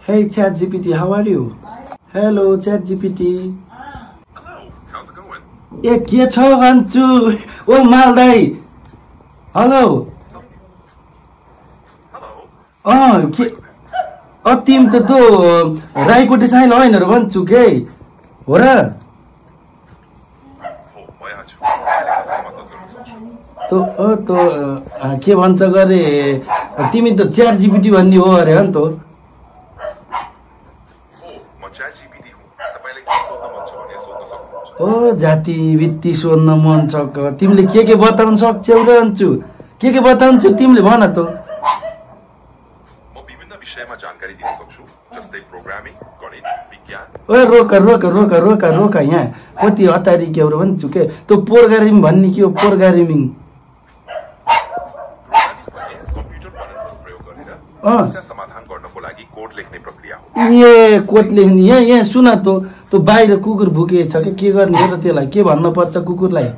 Hey ChatGPT, how are you? Hello ChatGPT. Hello, how's it going? ए के छ भन्छु ओ मालदाई hello Hello. के तिमी त त्यो राईकोटे साइल होइन र भन्छु के हो र म यहाँ छु। अहिले कसरी मद्दत गर्न सक्छु? के भन्छ गरे तिमी त ChatGPT भन्ने हो अरे हो नि त म ChatGPT हुँ। तपाईलाई के सोध्न मन छ भने सोध्न सक्नुहुन्छ। ओ जाति भित्ति सोध्न मन छ तिमीले के बताउन सक्छौ र भन्छु के बताउँछु तिमीले भन त म विभिन्न विषयमा जानकारी दिन सक्छु, जस्तै प्रोग्रामिङ, गणित, विज्ञान। ओ रोका यहाँ कति हतारी के हो भन्छु के त्यो प्रोग्रामिङ भन्ने के हो प्रोग्रामिङ कम्प्युटर गणितको प्रयोग गरेर समस्या समाधान गर्नको लागि कोड लेख्ने प्रक्रिया हो। ए कोड लेख्ने यहाँ सुन त्यो बाहिर कुकुर भुकेछ के गर्ने हो र त्यसलाई के भन्न पर्छ कुकुरलाई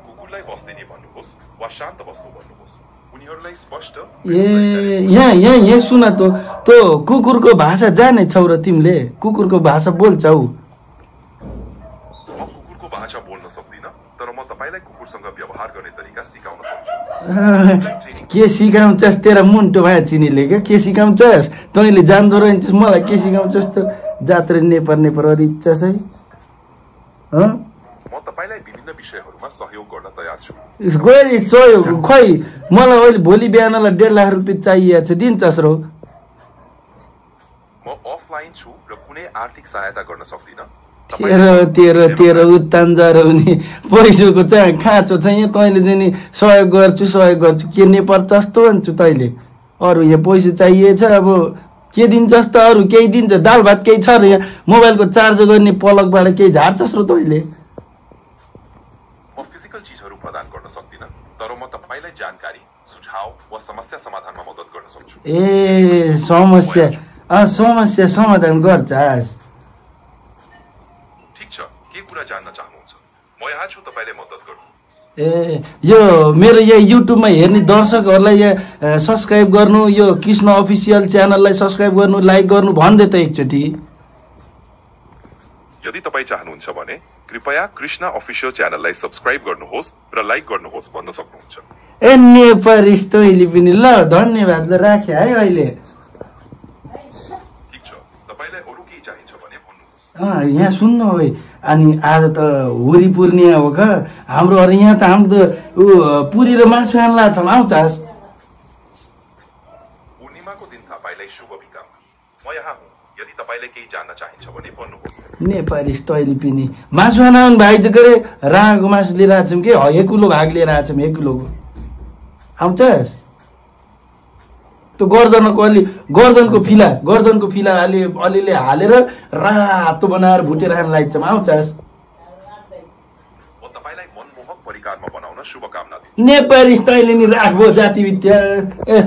कुकुरलाई बस्दिने भन्नुहोस् वा शान्त बस्नु भन्नुहोस्। उनीहरूलाई स्पष्ट ए यहाँ सुन त्यो कुकुरको भाषा जाने छौ र तिमीले कुकुरको भाषा बोल्छौ म कुकुरको भाषा बोल्न सक्दिनँ, तर म तपाईलाई कुकुरसँग व्यवहार गर्ने तरिका सिकाउन सक्छु। के सिकाउँछस् तेरा मुन्टो भाइ चिनीले के सिकाउँछस् तैँले जान्दो रहन्छस् मलाई के सिकाउँछस् त जात्रा नेपर अरिच्छस् है म तपाईलाई विभिन्न विषयहरूमा सहयोग गर्न तयार छु। गरी सहयोग खै मलाई अहिले भोलि बिहानलाई 1.5 लाख रुपियाँ चाहिएको छ दिन्छस् र म अफलाइन छु र कुनै आर्थिक सहायता गर्न सक्दिनँ। तेरो उत्तान जराउने पैसाको चाहिँ खाँचो छ यहाँ तैँले चाहिँ नि सहयोग गर्छु के नेपाल जस्तो भन्छु तैँले अरू यहाँ पैसा चाहिएछ अब के दिन्छस् त अरू केही दिन्छ दाल भात केही छ र यहाँ मोबाइलको चार्ज गर्ने प्लगबाट केही झार्छस् र तैँले म फिजिकल चिजहरू प्रदान गर्न सक्दिनँ, तर म तपाईलाई जानकारी, सुझाव वा समस्या समाधानमा मद्दत गर्न सक्छु। ए समस्या समाधान गर्छस् ठिक छ, के कुरा जान्न चाहनुहुन्छ? म यहाँ छु तपाईले मद्दत गर्नु। ए यो मेरो यहाँ युट्युबमा हेर्ने दर्शकहरूलाई यहाँ सब्स्क्राइब गर्नु यो कृष्ण अफिसियल च्यानललाई सब्स्क्राइब गर्नु लाइक गर्नु भन्दै त एकचोटि यदि तपाईँ चाहनुहुन्छ भने कृपया कृष्ण अफिसियल च्यानललाई सब्स्क्राइब गर्नुहोस् र लाइक गर्नुहोस् भन्न सक्नुहुन्छ। ए नेपाली तैँले पनि ल धन्यवाद ल राखे है अहिले ठिक छ, तपाईलाई अरू केही चाहिन्छ भने भन्नुहोस्। यहाँ सुन्नु है अनि आज त होली पूर्णिमा हो का हाम्रो अरे यहाँ त हाम्रो पुरी र मासु खान छौँ आउँछस् पूर्णिमाको दिन तपाईँलाई शुभ विकामना। म यहाँ हुँ, यदि तपाईँले केही जान्न चाहिन्छ भने भन्नुहोस्। नेपाली तैँले पनि मासु खान आउनु भाइ चाहिँ के अरे राँगो मासु लिएर आएको छौँ कि 1 किलो भाग लिएर आएको छौँ 1 किलोको आउँछस् त्यो गर्दनको फिला अलिअलि हालेर रातो बनाएर भुटेर खान लाग्छौँ आउँछस् म तपाईलाई मनमोहक परिकारमा बनाउन शुभकामना दिन्छु। नेपाली तैँले नि राख्बो जाति विद्या ए